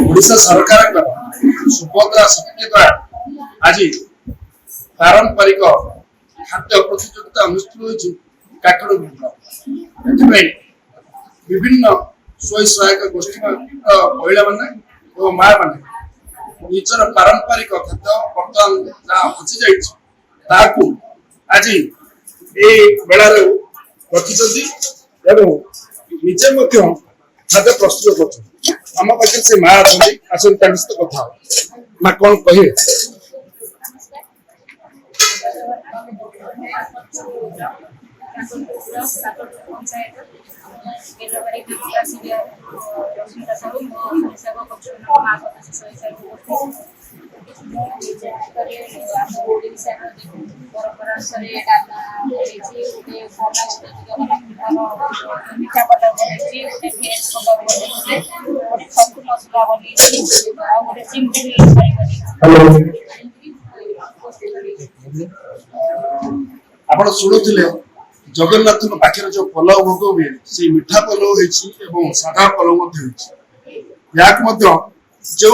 ओडिशा सरकार सुभद्रा शक्ति द्वारा आज पारंपरिक खाद्य प्रतियोगिता अनुष्ठित होती काकड़ विभिन्न स्वयं सहायक गोष्ठी महिला माने माँ माने निजर पारंपरिक खाद्य बर्तमान जहाँ हजि जाए आज मेला रखिंट निजे खाद्य प्रस्तुत कर आम पाखे से माँ अच्छा सहित कथा माँ कौन कहे आप शुणुले जगन्नाथ पाखे जो पलव भोग हुए से मीठा पलव हो साधा पलव जो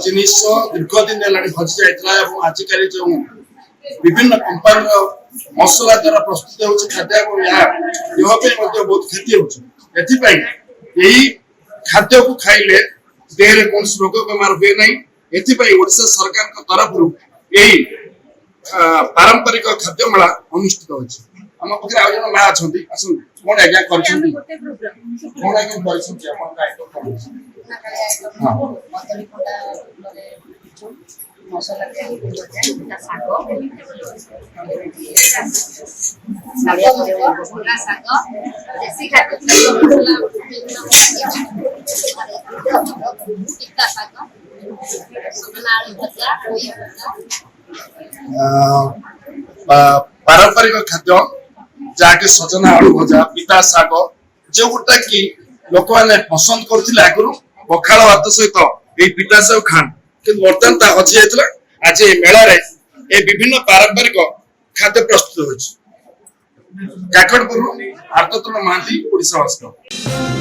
जिनिस दीर्घ दिन हजि जाता आजिकल जो विभिन्न कंपानी मसला द्वारा प्रस्तुत हो खाद्य देह बहुत क्षति हो खाद्य को खाइले देह कौन रोग बेमार हुए ना ओडिशा सरकार तरफ पारंपरिक खाद्य मेला अनुष्ठित होती आम पाखे आज जन माँ अच्छा कौन आज्ञा कर पारंपरिक खाद्य जहाँकि सजना आलू भजा पिता शाग जो गोटा कि लोक मैंने पसंद करते आगु पखाड़ भात सहित ये पिता शाग खान कि बर्तमान हजि जाता आज मेला विभिन्न पारंपरिक खाद्य प्रस्तुत हो काकड़पुर आर्ततुल महांती ओडिशा भास्कर।